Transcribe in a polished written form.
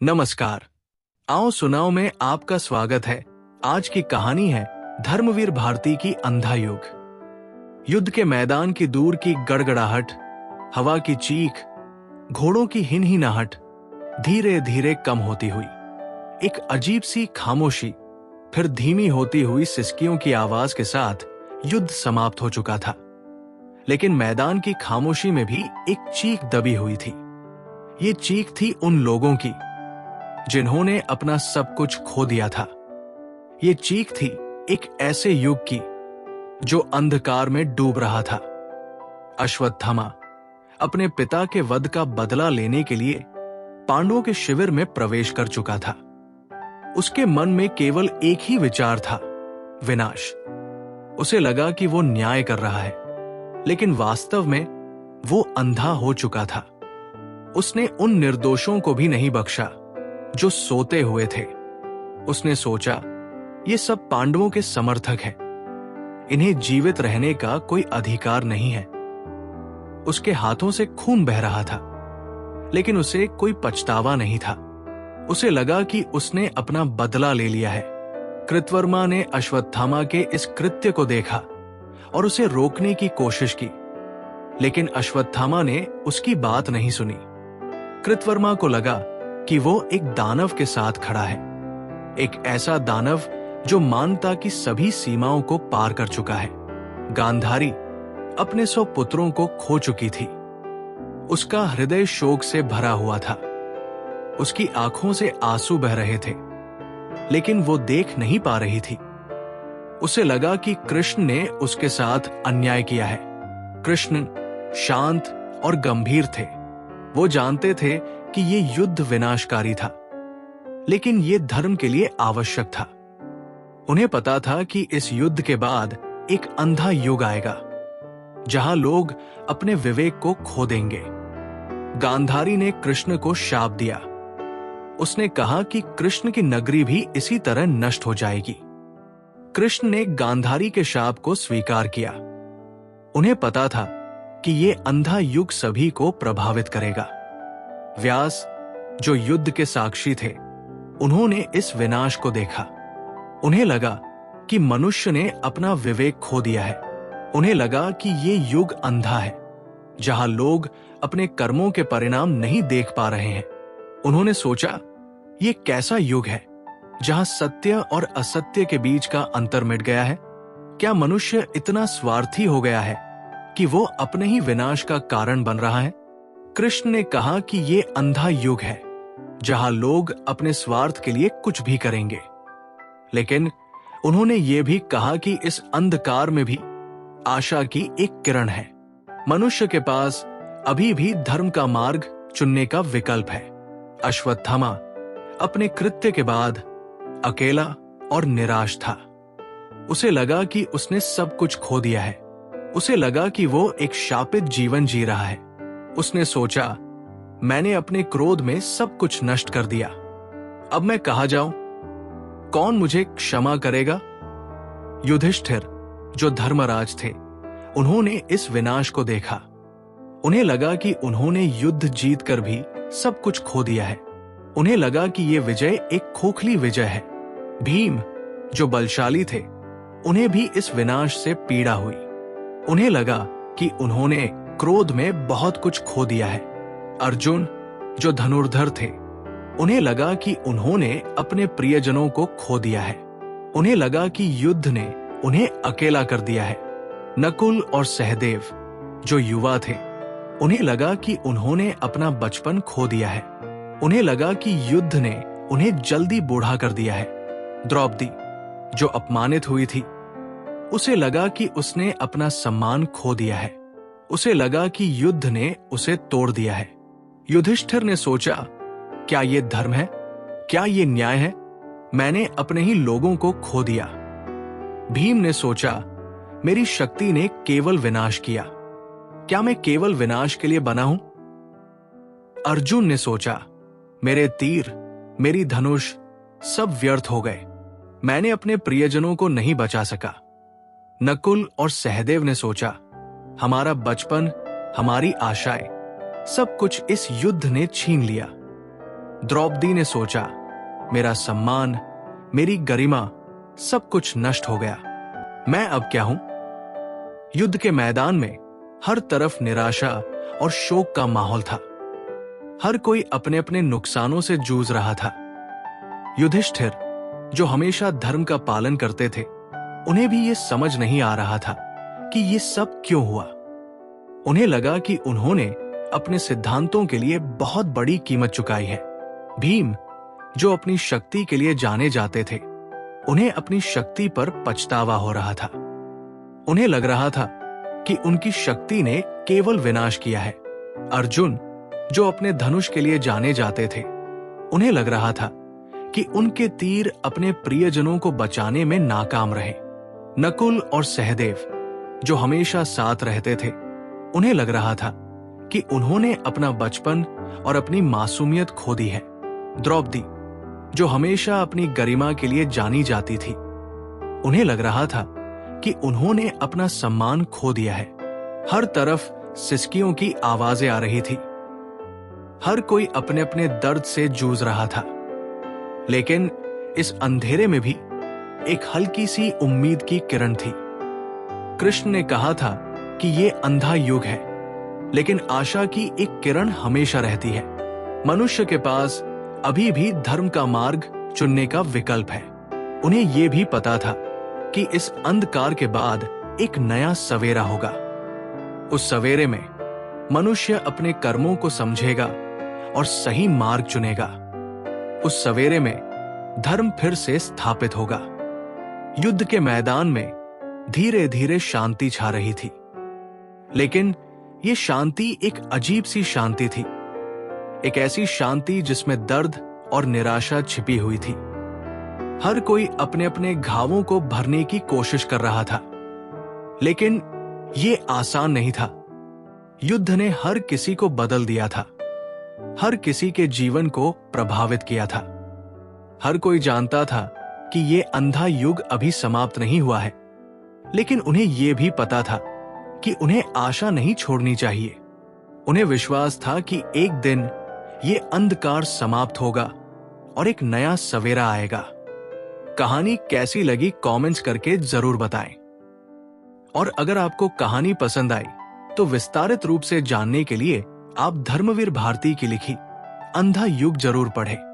नमस्कार। आओ सुनाओ में आपका स्वागत है। आज की कहानी है धर्मवीर भारती की अंधा युग। युद्ध के मैदान की दूर की गड़गड़ाहट, हवा की चीख, घोड़ों की हिनहिनाहट धीरे धीरे कम होती हुई एक अजीब सी खामोशी, फिर धीमी होती हुई सिसकियों की आवाज के साथ युद्ध समाप्त हो चुका था। लेकिन मैदान की खामोशी में भी एक चीख दबी हुई थी। ये चीख थी उन लोगों की जिन्होंने अपना सब कुछ खो दिया था। ये चीख थी एक ऐसे युग की जो अंधकार में डूब रहा था। अश्वत्थामा अपने पिता के वध का बदला लेने के लिए पांडवों के शिविर में प्रवेश कर चुका था। उसके मन में केवल एक ही विचार था, विनाश। उसे लगा कि वो न्याय कर रहा है, लेकिन वास्तव में वो अंधा हो चुका था। उसने उन निर्दोषों को भी नहीं बख्शा जो सोते हुए थे। उसने सोचा, ये सब पांडवों के समर्थक हैं, इन्हें जीवित रहने का कोई अधिकार नहीं है। उसके हाथों से खून बह रहा था, लेकिन उसे कोई पछतावा नहीं था। उसे लगा कि उसने अपना बदला ले लिया है। कृतवर्मा ने अश्वत्थामा के इस कृत्य को देखा और उसे रोकने की कोशिश की, लेकिन अश्वत्थामा ने उसकी बात नहीं सुनी। कृतवर्मा को लगा कि वो एक दानव के साथ खड़ा है, एक ऐसा दानव जो मानवता की सभी सीमाओं को पार कर चुका है। गांधारी अपने 100 पुत्रों को खो चुकी थी। उसका हृदय शोक से भरा हुआ था। उसकी आंखों से आंसू बह रहे थे, लेकिन वो देख नहीं पा रही थी। उसे लगा कि कृष्ण ने उसके साथ अन्याय किया है। कृष्ण शांत और गंभीर थे। वो जानते थे कि ये युद्ध विनाशकारी था, लेकिन ये धर्म के लिए आवश्यक था। उन्हें पता था कि इस युद्ध के बाद एक अंधा युग आएगा, जहां लोग अपने विवेक को खो देंगे। गांधारी ने कृष्ण को शाप दिया। उसने कहा कि कृष्ण की नगरी भी इसी तरह नष्ट हो जाएगी। कृष्ण ने गांधारी के शाप को स्वीकार किया। उन्हें पता था कि ये अंधा युग सभी को प्रभावित करेगा। व्यास, जो युद्ध के साक्षी थे, उन्होंने इस विनाश को देखा। उन्हें लगा कि मनुष्य ने अपना विवेक खो दिया है। उन्हें लगा कि ये युग अंधा है, जहां लोग अपने कर्मों के परिणाम नहीं देख पा रहे हैं। उन्होंने सोचा, ये कैसा युग है जहां सत्य और असत्य के बीच का अंतर मिट गया है? क्या मनुष्य इतना स्वार्थी हो गया है कि वो अपने ही विनाश का कारण बन रहा है? कृष्ण ने कहा कि ये अंधा युग है, जहां लोग अपने स्वार्थ के लिए कुछ भी करेंगे। लेकिन उन्होंने ये भी कहा कि इस अंधकार में भी आशा की एक किरण है। मनुष्य के पास अभी भी धर्म का मार्ग चुनने का विकल्प है। अश्वत्थामा अपने कृत्य के बाद अकेला और निराश था। उसे लगा कि उसने सब कुछ खो दिया है। उसे लगा कि वो एक शापित जीवन जी रहा है। उसने सोचा, मैंने अपने क्रोध में सब कुछ नष्ट कर दिया। अब मैं कहाँ जाऊं? कौन मुझे क्षमा करेगा? युधिष्ठिर, जो धर्मराज थे, उन्होंने इस विनाश को देखा। उन्हें लगा कि उन्होंने युद्ध जीतकर भी सब कुछ खो दिया है। उन्हें लगा कि यह विजय एक खोखली विजय है। भीम, जो बलशाली थे, उन्हें भी इस विनाश से पीड़ा हुई। उन्हें लगा कि उन्होंने क्रोध में बहुत कुछ खो दिया है। अर्जुन, जो धनुर्धर थे, उन्हें लगा कि उन्होंने अपने प्रियजनों को खो दिया है। उन्हें लगा कि युद्ध ने उन्हें अकेला कर दिया है। नकुल और सहदेव, जो युवा थे, उन्हें लगा कि उन्होंने अपना बचपन खो दिया है। उन्हें लगा कि युद्ध ने उन्हें जल्दी बूढ़ा कर दिया है। द्रौपदी, जो अपमानित हुई थी, उसे लगा कि उसने अपना सम्मान खो दिया है। उसे लगा कि युद्ध ने उसे तोड़ दिया है। युधिष्ठिर ने सोचा, क्या ये धर्म है? क्या ये न्याय है? मैंने अपने ही लोगों को खो दिया। भीम ने सोचा, मेरी शक्ति ने केवल विनाश किया। क्या मैं केवल विनाश के लिए बना हूं? अर्जुन ने सोचा, मेरे तीर, मेरी धनुष सब व्यर्थ हो गए। मैंने अपने प्रियजनों को नहीं बचा सका। नकुल और सहदेव ने सोचा, हमारा बचपन, हमारी आशाएं, सब कुछ इस युद्ध ने छीन लिया। द्रौपदी ने सोचा, मेरा सम्मान, मेरी गरिमा, सब कुछ नष्ट हो गया। मैं अब क्या हूं? युद्ध के मैदान में हर तरफ निराशा और शोक का माहौल था। हर कोई अपने अपने नुकसानों से जूझ रहा था। युधिष्ठिर, जो हमेशा धर्म का पालन करते थे, उन्हें भी यह समझ नहीं आ रहा था कि यह सब क्यों हुआ। उन्हें लगा कि उन्होंने अपने सिद्धांतों के लिए बहुत बड़ी कीमत चुकाई है। भीम, जो अपनी शक्ति के लिए जाने जाते थे, उन्हें अपनी शक्ति पर पछतावा हो रहा था। उन्हें लग रहा था कि उनकी शक्ति ने केवल विनाश किया है। अर्जुन, जो अपने धनुष के लिए जाने जाते थे, उन्हें लग रहा था कि उनके तीर अपने प्रियजनों को बचाने में नाकाम रहे। नकुल और सहदेव, जो हमेशा साथ रहते थे, उन्हें लग रहा था कि उन्होंने अपना बचपन और अपनी मासूमियत खो दी है। द्रौपदी, जो हमेशा अपनी गरिमा के लिए जानी जाती थी, उन्हें लग रहा था कि उन्होंने अपना सम्मान खो दिया है। हर तरफ सिसकियों की आवाजें आ रही थी। हर कोई अपने अपने दर्द से जूझ रहा था। लेकिन इस अंधेरे में भी एक हल्की सी उम्मीद की किरण थी। कृष्ण ने कहा था कि ये अंधा युग है, लेकिन आशा की एक किरण हमेशा रहती है। मनुष्य के पास अभी भी धर्म का मार्ग चुनने का विकल्प है। उन्हें यह भी पता था कि इस अंधकार के बाद एक नया सवेरा होगा। उस सवेरे में मनुष्य अपने कर्मों को समझेगा और सही मार्ग चुनेगा। उस सवेरे में धर्म फिर से स्थापित होगा। युद्ध के मैदान में धीरे धीरे शांति छा रही थी, लेकिन यह शांति एक अजीब सी शांति थी। एक ऐसी शांति जिसमें दर्द और निराशा छिपी हुई थी। हर कोई अपने अपने घावों को भरने की कोशिश कर रहा था, लेकिन यह आसान नहीं था। युद्ध ने हर किसी को बदल दिया था, हर किसी के जीवन को प्रभावित किया था। हर कोई जानता था कि यह अंधा युग अभी समाप्त नहीं हुआ है, लेकिन उन्हें यह भी पता था कि उन्हें आशा नहीं छोड़नी चाहिए। उन्हें विश्वास था कि एक दिन यह अंधकार समाप्त होगा और एक नया सवेरा आएगा। कहानी कैसी लगी कमेंट्स करके जरूर बताएं। और अगर आपको कहानी पसंद आई तो विस्तारित रूप से जानने के लिए आप धर्मवीर भारती की लिखी अंधा युग जरूर पढ़ें।